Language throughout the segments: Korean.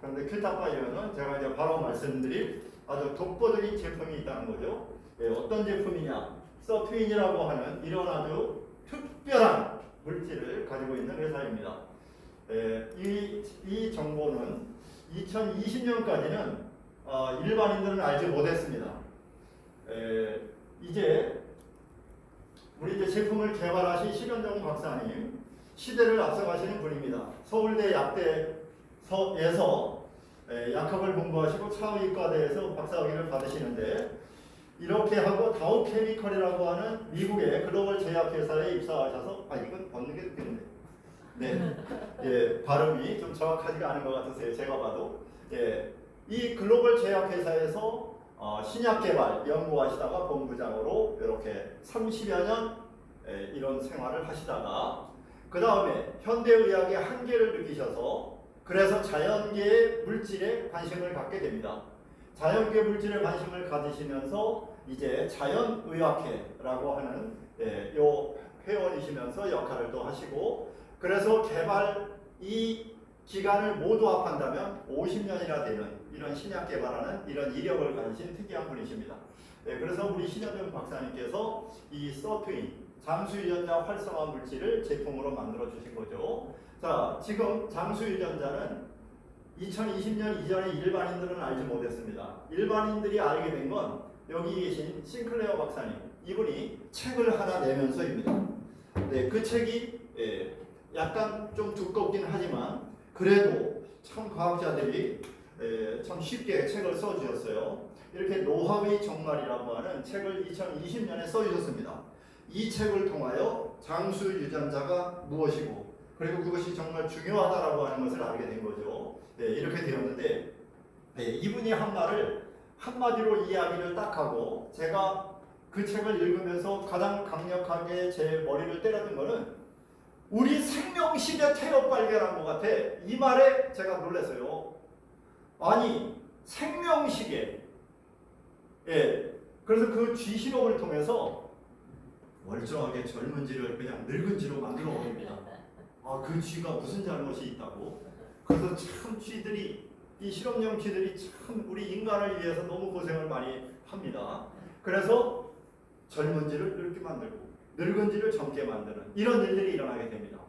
그런데 큐탑바이오는 제가 이제 바로 말씀드릴 아주 독보적인 제품이 있다는 거죠. 예, 어떤 제품이냐? 서트윈이라고 하는 이런 아주 특별한 물질을 가지고 있는 회사입니다. 예, 이 정보는 2020년까지는 일반인들은 알지 못했습니다. 이제 우리 이제 제품을 개발하신 실현정 박사님, 시대를 앞서가시는 분입니다. 서울대 약대에서 약학을 공부하시고 차의과대에서 박사학위를 받으시는데, 이렇게 하고 다우케미컬이라고 하는 미국의 글로벌 제약회사에 입사하셔서 이건 벗는 게 좋겠는데, 네, 예, 발음이 좀 정확하지가 않은 것 같으세요. 제가 봐도. 예, 이 글로벌 제약회사에서 신약 개발 연구하시다가 본부장으로 이렇게 30여 년 이런 생활을 하시다가, 그 다음에 현대의학의 한계를 느끼셔서 그래서 자연계의 물질에 관심을 갖게 됩니다. 자연계 물질에 관심을 가지시면서 이제 자연의학회라고 하는 요 회원이시면서 역할을 또 하시고, 그래서 이 기간을 모두 합한다면 50년이나 되는 이런 신약 개발하는 이런 이력을 가지신 특이한 분이십니다. 그래서 우리 신현정 박사님께서 이 서트윈 장수유전자 활성화 물질을 제품으로 만들어 주신 거죠. 자, 지금 장수유전자는 2020년 이전에 일반인들은 알지 못했습니다. 일반인들이 알게 된 건 여기 계신 싱클레어 박사님, 이분이 책을 하나 내면서입니다. 네, 그 책이 약간 좀 두껍긴 하지만 그래도 참 과학자들이 참 쉽게 책을 써주셨어요. 이렇게 노화의 정말이라고 하는 책을 2020년에 써주셨습니다. 이 책을 통하여 장수 유전자가 무엇이고, 그리고 그것이 정말 중요하다라고 하는 것을 알게 된 거죠. 이렇게 되었는데, 이분이 한 말을 한마디로 이야기를 딱 하고, 제가 그 책을 읽으면서 가장 강력하게 제 머리를 때렸던 거는 우리 생명식의 태엽 발견한 것 같아. 이 말에 제가 놀랐어요. 아니, 생명식에, 그래서 그 쥐실험을 통해서 멀쩡하게 젊은지를 그냥 늙은지로 만들어 버립니다. 그 쥐가 무슨 잘못이 있다고? 그래서 참 쥐들이, 이 실험용 쥐들이 참 우리 인간을 위해서 너무 고생을 많이 합니다. 그래서 젊은지를 늙게 만들고 늙은지를 젊게 만드는 이런 일들이 일어나게 됩니다.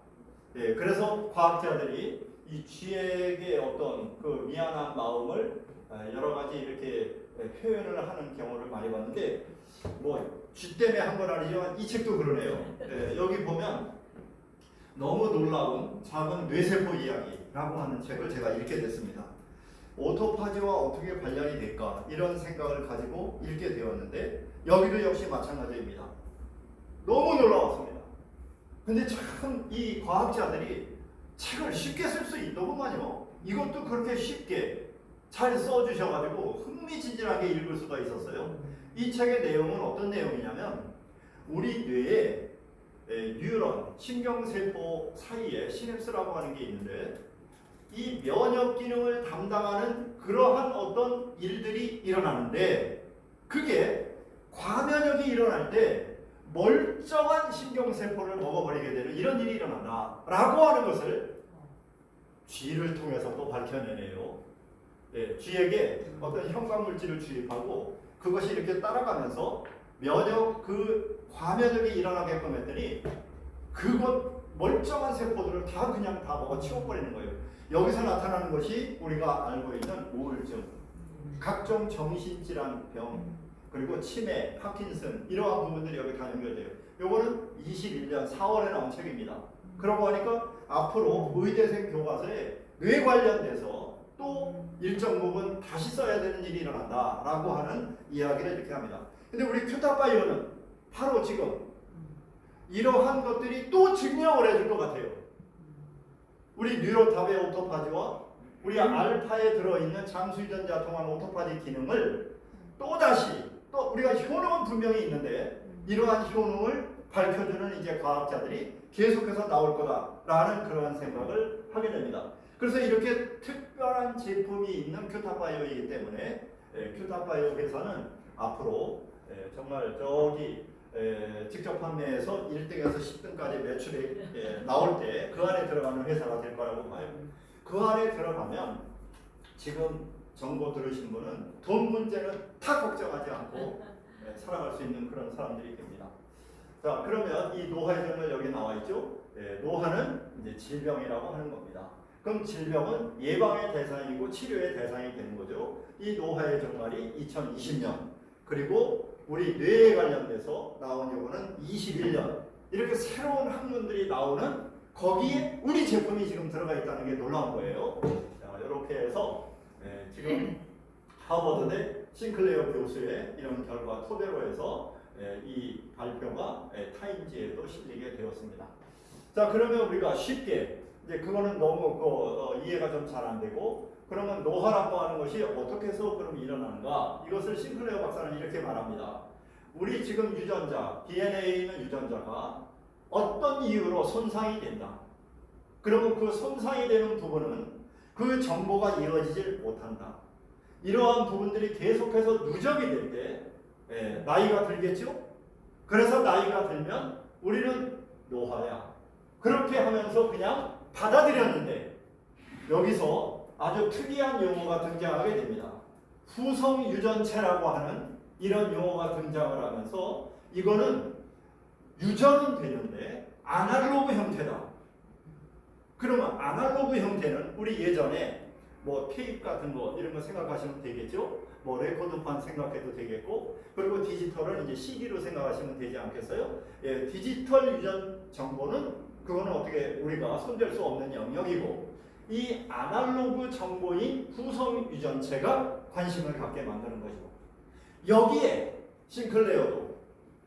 그래서 과학자들이 이 쥐에게 어떤 그 미안한 마음을 여러 가지 이렇게 표현을 하는 경우를 많이 봤는데, 뭐 쥐 때문에 한 건 아니지만 이 책도 그러네요. 여기 보면 너무 놀라운 작은 뇌세포 이야기라고 하는 책을 제가 읽게 됐습니다. 오토파지와 어떻게 관련이 될까 이런 생각을 가지고 읽게 되었는데, 여기도 역시 마찬가지입니다. 너무 놀라웠습니다. 근데 참 이 과학자들이 책을 쉽게 쓸 수 있더구만요. 이것도 그렇게 쉽게 잘 써주셔가지고 흥미진진하게 읽을 수가 있었어요. 이 책의 내용은 어떤 내용이냐면, 우리 뇌에 뉴런, 신경세포 사이에 시냅스라고 하는 게 있는데, 이 면역 기능을 담당하는 그러한 어떤 일들이 일어나는데, 그게 과면역이 일어날 때 멀쩡한 신경세포를 먹어버리게 되는 이런 일이 일어난다 라고 하는 것을 쥐를 통해서 또 밝혀내네요. 쥐에게 어떤 형광물질을 주입하고 그것이 이렇게 따라가면서 그 과면역이 일어나게끔 했더니 그것 멀쩡한 세포들을 그냥 다 먹어 치워버리는 거예요. 여기서 나타나는 것이 우리가 알고 있는 우울증, 각종 정신질환병, 그리고 치매, 파킨슨 이러한 부분들이 여기 다 연결돼요. 요거는 21년 4월에 나온 책입니다. 그러고 하니까 앞으로 의대생 교과서에 뇌 관련돼서 또 일정 부분 다시 써야 되는 일이 일어난다 라고 하는 이야기를 이렇게 합니다. 근데 우리 큐탑바이오는 바로 지금 이러한 것들이 또 증명을 해줄 것 같아요. 우리 뉴로탑의 오토파지와 우리 알파에 들어있는 장수유전자 통한 오토파지 기능을 또다시, 또 우리가 효능은 분명히 있는데 이러한 효능을 밝혀주는 이제 과학자들이 계속해서 나올 거다라는 그러한 생각을 하게 됩니다. 그래서 이렇게 특별한 제품이 있는 큐탑바이오이기 때문에 큐탑바이오 회사는 앞으로 정말 직접 판매에서 1등에서 10등까지 매출이 나올 때 그 안에 들어가는 회사가 될 거라고 봐요. 그 안에 들어가면 지금 정보 들으신 분은 돈 문제는 다 걱정하지 않고 살아갈 수 있는 그런 사람들이 됩니다. 자, 그러면 이 노화의 정말 여기 나와 있죠. 노화는 이제 질병이라고 하는 겁니다. 그럼 질병은 예방의 대상이고 치료의 대상이 되는 거죠. 이 노화의 종말이 2020년, 그리고 우리 뇌에 관련돼서 나온 요거는 21년, 이렇게 새로운 학문들이 나오는 거기에 우리 제품이 지금 들어가 있다는 게 놀라운 거예요. 자, 이렇게 해서 지금 하버드대 싱클레어 교수의 이런 결과 토대로 해서 이 발표가 타임지에도 실리게 되었습니다. 자, 그러면 우리가 쉽게 이제 그거는 너무 이해가 좀 잘 안 되고, 그러면 노화라고 하는 것이 어떻게 해서 그럼 일어나는가? 이것을 싱클레어 박사는 이렇게 말합니다. 우리 지금 유전자, DNA에 있는 유전자가 어떤 이유로 손상이 된다. 그러면 그 손상이 되는 부분은 그 정보가 이어지질 못한다. 이러한 부분들이 계속해서 누적이 될 때 나이가 들겠죠? 그래서 나이가 들면 우리는 노화야. 그렇게 하면서 그냥 받아들였는데 여기서 아주 특이한 용어가 등장하게 됩니다. 후성 유전체라고 하는 이런 용어가 등장을 하면서 이거는 유전은 되는데 아날로그 형태다. 그러면 아날로그 형태는 우리 예전에 뭐 테이프 같은 거 이런 거 생각하시면 되겠죠? 뭐 레코드판 생각해도 되겠고, 그리고 디지털은 이제 CD로 생각하시면 되지 않겠어요? 디지털 유전 정보는 그거는 어떻게 우리가 손댈 수 없는 영역이고, 이 아날로그 정보인 후성 유전체가 관심을 갖게 만드는 거죠. 여기에 싱클레어도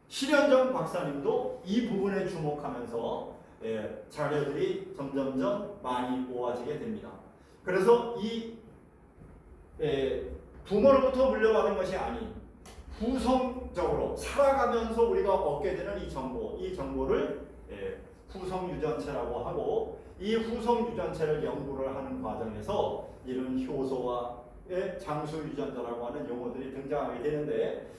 실현정 박사님도 이 부분에 주목하면서 자료들이 점점점 많이 모아지게 됩니다. 그래서 이 부모로부터 물려받은 것이 아닌 후성적으로 살아가면서 우리가 얻게 되는 이 정보를 후성 유전체라고 하고, 이 후성 유전체를 연구를 하는 과정에서 이런 효소와의 장수 유전자라고 하는 용어들이 등장하게 되는데,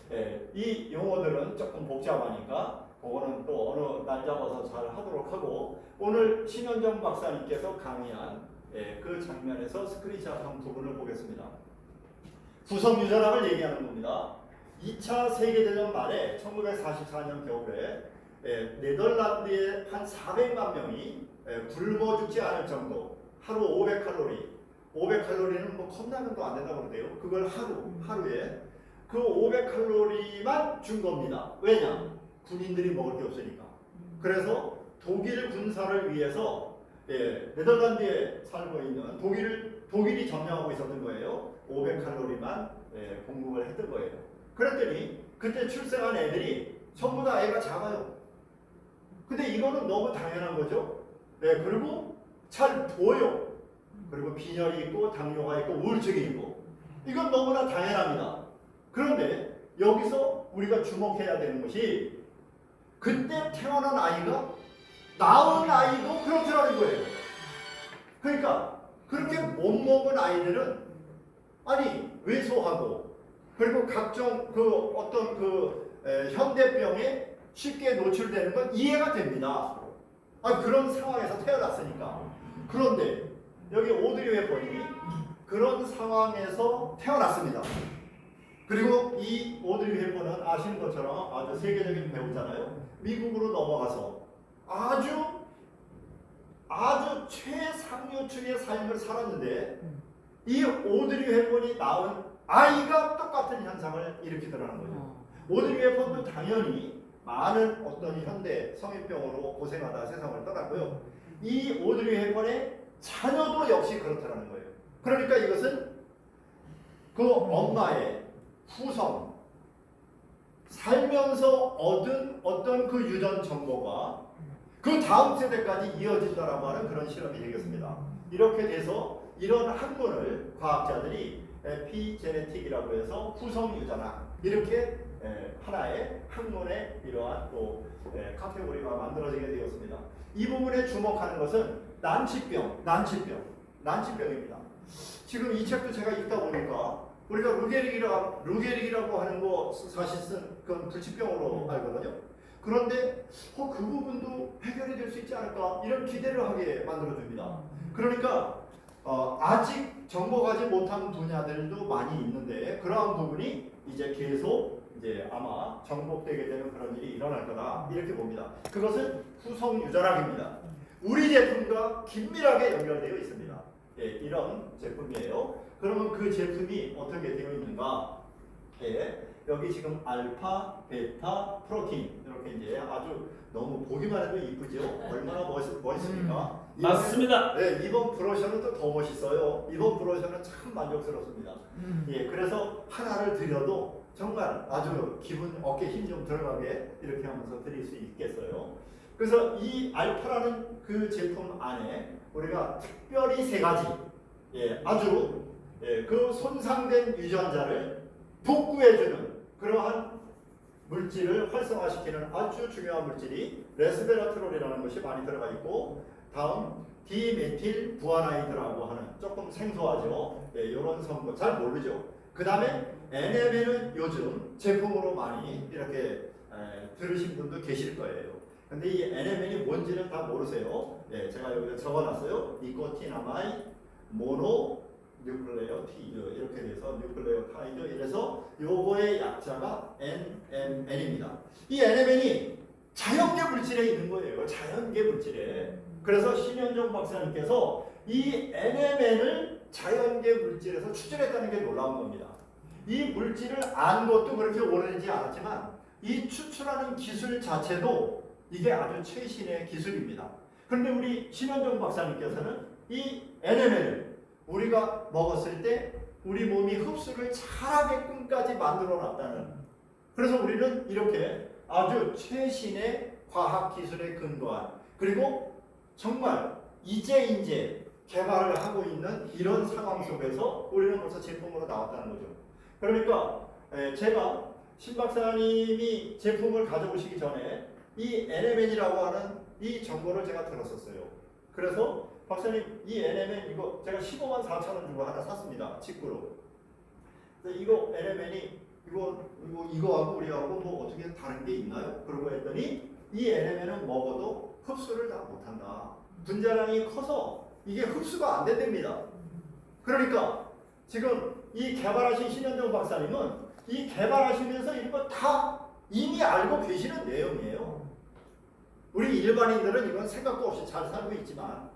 이 용어들은 조금 복잡하니까 그거는 또 어느 날 잡아서 잘 하도록 하고, 오늘 신현정 박사님께서 강의한 그 장면에서 스크린샷 부분을 보겠습니다. 후성 유전학을 얘기하는 겁니다. 2차 세계대전 말에 1944년 겨울에 네덜란드의 한 400만 명이 굶어 죽지 않을 정도, 하루 500칼로리, 500칼로리는 뭐 컵라면도 안 된다고 그러대요. 그걸 하루에 그 500칼로리만 준 겁니다. 왜냐? 군인들이 먹을 게 없으니까. 그래서 독일 군사를 위해서 네덜란드에 살고 있는 독일이 점령하고 있었던 거예요. 500칼로리만 공급을 했던 거예요. 그랬더니 그때 출생한 애들이 전부 다 애가 작아요. 근데 이거는 너무 당연한 거죠. 그리고 잘 보여. 그리고 빈혈이 있고 당뇨가 있고 우울증이 있고, 이건 너무나 당연합니다. 그런데 여기서 우리가 주목해야 되는 것이, 그때 태어난 아이가 낳은 아이도 그렇더라는 거예요. 그러니까 그렇게 못 먹은 아이들은 왜소하고, 그리고 각종 어떤 현대병에 쉽게 노출되는 건 이해가 됩니다. 그런 상황에서 태어났으니까. 그런데 여기 오드리 헵번이 그런 상황에서 태어났습니다. 그리고 이 오드리 헵번은 아시는 것처럼 아주 세계적인 배우잖아요. 미국으로 넘어가서 아주 최상류층의 삶을 살았는데, 이 오드리 헵번이 낳은 아이가 똑같은 현상을 일으키더라는 거죠. 오드리 헵번도 당연히 많은 어떤 현대 성인병으로 고생하다 세상을 떠났고요. 이 오드리 헵번의 자녀도 역시 그렇다는 거예요. 그러니까 이것은 그 엄마의 후성, 살면서 얻은 어떤 그 유전 정보가 그 다음 세대까지 이어진다라고 하는 그런 실험이 되겠습니다. 이렇게 돼서 이런 학문을 과학자들이 에피제네틱이라고 해서 후성 유전학, 이렇게 하나의 학문의 이러한 또 카테고리가 만들어지게 되었습니다. 이 부분에 주목하는 것은 난치병입니다. 지금 이 책도 제가 읽다 보니까 우리가 루게릭이라고 하는 거 사실은 그건 불치병으로 알거든요. 그런데 그 부분도 해결이 될 수 있지 않을까, 이런 기대를 하게 만들어줍니다. 그러니까 아직 정복하지 못한 분야들도 많이 있는데 그러한 부분이 이제 계속 이제 아마 정복되게 되는 그런 일이 일어날 거다 이렇게 봅니다. 그것은 후성유전학입니다. 우리 제품과 긴밀하게 연결되어 있습니다. 예, 이런 제품이에요. 그러면 그 제품이 어떻게 되어 있는가? 예, 여기 지금 알파, 베타, 프로틴 이렇게 이제 아주 너무 보기만 해도 이쁘죠? 얼마나 멋있습니까? 맞습니다. 네, 이번 브로셔는 또 더 멋있어요. 이번 브로셔는 참 만족스럽습니다. 예, 그래서 하나를 드려도 정말 아주 기분 어깨 힘 좀 들어가게 이렇게 하면서 드릴 수 있겠어요. 그래서 이 알파라는 그 제품 안에 우리가 특별히 세 가지 아주 그 손상된 유전자를 복구해주는 그러한 물질을 활성화시키는 아주 중요한 물질이 레스베라트롤이라는 것이 많이 들어가 있고, 다음 디메틸 부아나이드라고 하는 조금 생소하죠. 이런 성분 잘 모르죠. 그 다음에 NMN은 요즘 제품으로 많이 이렇게 들으신 분도 계실 거예요. 근데 이 NMN이 뭔지는 다 모르세요. 제가 여기다 적어놨어요. 니코티나마이 모노 뉴클레오티드 이렇게 돼서 뉴클레오타이드 이래서 요거의 약자가 NMN입니다. 이 NMN이 자연계 물질에 있는 거예요. 자연계 물질에. 그래서 신현종 박사님께서 이 NMN을 자연계 물질에서 추출했다는 게 놀라운 겁니다. 이 물질을 안 것도 그렇게 오래되지 않았지만 이 추출하는 기술 자체도 이게 아주 최신의 기술입니다. 그런데 우리 신현종 박사님께서는 이 NMN을 우리가 먹었을 때 우리 몸이 흡수를 잘하게끔까지 만들어 놨다는, 그래서 우리는 이렇게 아주 최신의 과학 기술에 근거한, 그리고 정말 이제 개발을 하고 있는 이런 상황 속에서 우리는 벌써 제품으로 나왔다는 거죠. 그러니까 제가 신 박사님이 제품을 가져오시기 전에 이 NMN이라고 하는 이 정보를 제가 들었었어요. 그래서 박사님 이 NMN 이거 제가 15만 4천 원 주고 하나 샀습니다. 직구로. 그래서 이거 NMN이 이거하고 우리하고 뭐 어떻게 다른 게 있나요? 그러고 했더니 이 NMN은 먹어도 흡수를 다 못한다. 분자량이 커서 이게 흡수가 안 된답니다. 그러니까 지금 이 개발하신 신현정 박사님은 이 개발하시면서 이런 거 다 이미 알고 계시는 내용이에요. 우리 일반인들은 이건 생각도 없이 잘 살고 있지만,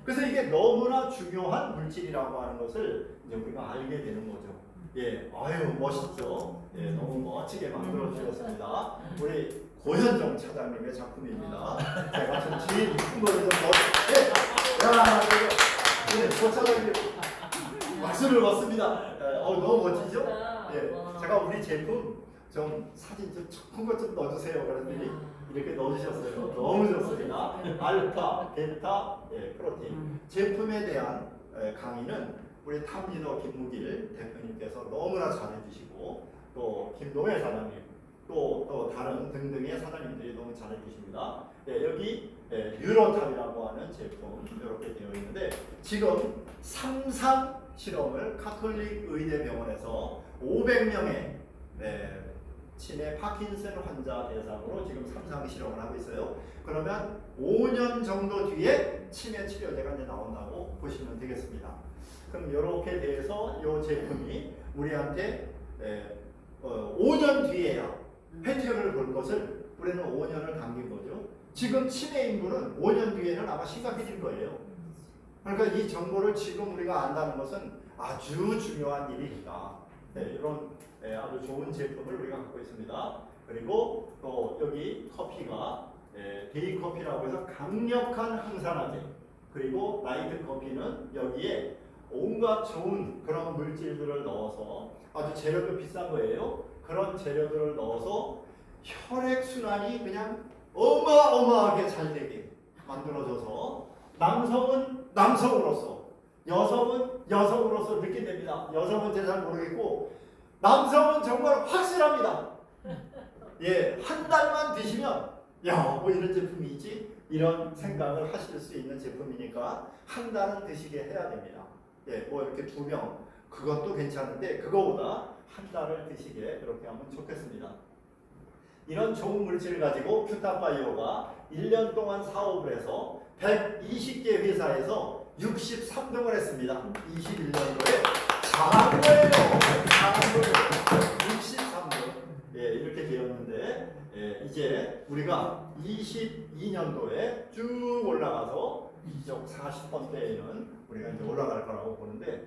그래서 이게 너무나 중요한 물질이라고 하는 것을 이제 우리가 알게 되는 거죠. 아유 멋있죠. 너무 멋지게 만들어 주셨습니다. 우리 고현정 차장님의 작품입니다. 제가 좀 제일 이쁜 거를 좀 고 차장님 박수를 받습니다. 너무 멋지죠? 제가 우리 제품 좀 사진 좀 큰 것 좀 넣어주세요. 그랬더니 이렇게 넣어주셨어요. 너무 좋습니다. 알파, 베타, 프로틴 제품에 대한 강의는 우리 탑리더 김무길 대표님께서 너무나 잘해주시고, 또 김동혜 사장님, 또 다른 등등의 사장님들이 너무 잘해주십니다. 여기 뉴로탑이라고 하는 제품 이렇게 되어 있는데, 지금 3상 실험을 카톨릭 의대병원에서 500명의 치매 파킨슨 환자 대상으로 지금 3상 실험을 하고 있어요. 그러면 5년 정도 뒤에 치매 치료제가 이제 나온다고 보시면 되겠습니다. 그럼 이렇게 돼서 이 제품이 우리한테 5년 뒤에야 혜택을 볼 것을 우리는 5년을 당긴 거죠. 지금 치매 인구는 5년 뒤에는 아마 심각해질 거예요. 그러니까 이 정보를 지금 우리가 안다는 것은 아주 중요한 일이니까 이런 아주 좋은 제품을 우리가 갖고 있습니다. 그리고 또 여기 커피가 데이 커피라고 해서 강력한 항산화제, 그리고 나이트 커피는 여기에 온갖 좋은 그런 물질들을 넣어서 아주 재료도 비싼 거예요. 그런 재료들을 넣어서 혈액순환이 그냥 어마어마하게 잘 되게 만들어져서 남성은 남성으로서, 여성은 여성으로서 느끼게 됩니다. 여성은 잘 모르겠고 남성은 정말 확실합니다. 한 달만 드시면 뭐 이런 제품이 있지? 이런 생각을 하실 수 있는 제품이니까 한 달은 드시게 해야 됩니다. 뭐 이렇게 2병 그것도 괜찮은데 그거보다 한 달을 드시게 그렇게 하면 좋겠습니다. 이런 좋은 물질을 가지고 큐탑바이오가 1년 동안 사업을 해서 120개 회사에서 63등을 했습니다. 21년도에 잘한 거예요. 잘한 거예요. 63등. 예, 이렇게 되었는데 이제 우리가 22년도에 쭉 올라가서 이쪽 40번대에는 우리가 이제 올라갈 거라고 보는데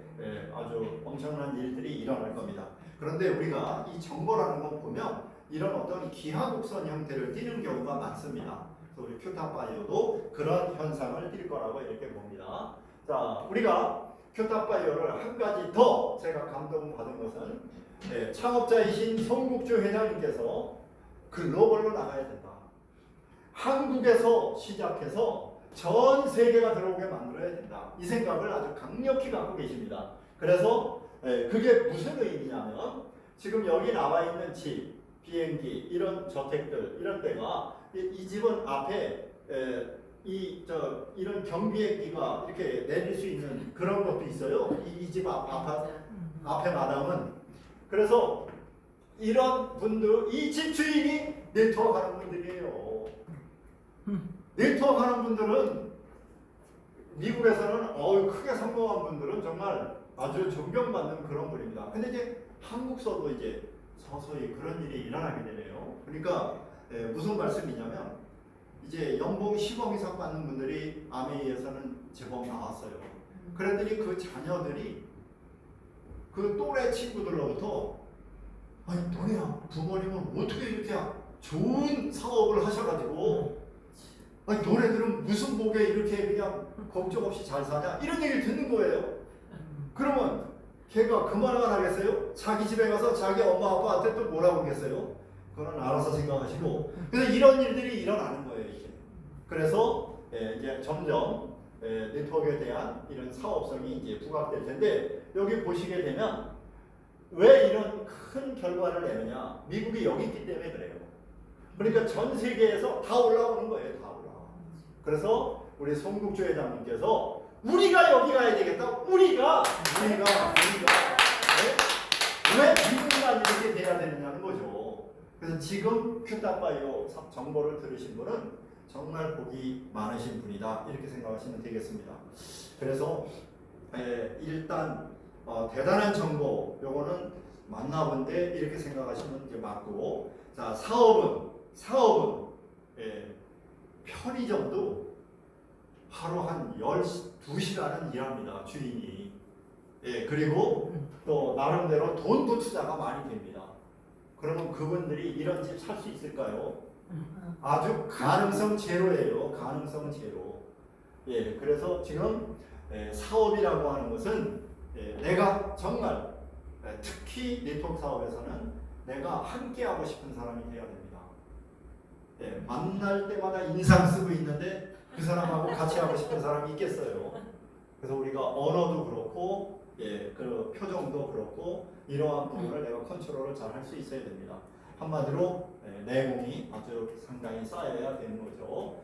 아주 엄청난 일들이 일어날 겁니다. 그런데 우리가 이 정보라는 거 보면 이런 어떤 기하곡선 형태를 띠는 경우가 많습니다. 그래서 우리 큐탑바이오도 그런 현상을 띌 거라고 이렇게 봅니다. 자, 우리가 큐탑바이오를 한 가지 더 제가 감동받은 것은 창업자이신 송국주 회장님께서 글로벌로 나가야 된다. 한국에서 시작해서 전 세계가 들어오게 만들어야 된다. 이 생각을 아주 강력히 갖고 계십니다. 그래서 그게 무슨 의미냐면 지금 여기 나와 있는 집, 비행기, 이런 저택들, 이런 데가 이 집은 앞에 이런 경비행기가 이렇게 내릴 수 있는 그런 것도 있어요. 이 집 앞에 마당은. 그래서 이런 분들, 이 집 주인이 네트워크 하는 분들이에요. 네트워크 하는 분들은 미국에서는 크게 성공한 분들은 정말 아주 존경받는 그런 분입니다. 근데 이제 한국서도 이제 서서히 그런 일이 일어나게 되네요. 그러니까 무슨 말씀이냐면 이제 연봉 10억 이상 받는 분들이 아메이에서는 제법 나왔어요. 그랬더니 그 자녀들이 그 또래 친구들로부터 아니 너네야 부모님은 어떻게 이렇게 좋은 사업을 하셔가지고 아니 너네들은 무슨 복에 이렇게 그냥 걱정 없이 잘 사냐 이런 얘기를 듣는 거예요. 그러면 걔가 그만만 하겠어요? 자기 집에 가서 자기 엄마 아빠한테 또 뭐라고 하겠어요? 그건 알아서 생각하시고. 그래서 이런 일들이 일어나는 거예요 이제. 그래서 이제 점점 네트워크에 대한 이런 사업성이 이제 부각될 텐데 여기 보시게 되면 왜 이런 큰 결과를 내느냐? 미국이 여기 있기 때문에 그래요. 그러니까 전 세계에서 다 올라오는 거예요. 다 올라와. 그래서 우리 송국주 회장님께서 우리가 여기 가야 되겠다. 우리가 왜 미국만 이렇게 돼야 되느냐는 거죠. 그래서 지금 큐탑바이오 정보를 들으신 분은 정말 복이 많으신 분이다 이렇게 생각하시면 되겠습니다. 그래서 일단 대단한 정보 요거는 만나본데 이렇게 생각하시면 이제 맞고, 자 사업은 편의점도 하루 한 12시간은 일합니다 주인이. 그리고 또 나름대로 돈도 투자가 많이 됩니다. 그러면 그분들이 이런 집 살 수 있을까요? 아주 가능성 제로예요. 가능성 제로. 그래서 지금 사업이라고 하는 것은 내가 정말 특히 네트워크 사업에서는 내가 함께 하고 싶은 사람이 되어야 됩니다. 만날 때마다 인상 쓰고 있는데 그 사람하고 같이 하고 싶은 사람이 있겠어요. 그래서 우리가 언어도 그렇고 그 표정도 그렇고 이러한 부분을 내가 컨트롤을 잘 할 수 있어야 됩니다. 한마디로 내공이 아주 상당히 쌓여야 되는 거죠.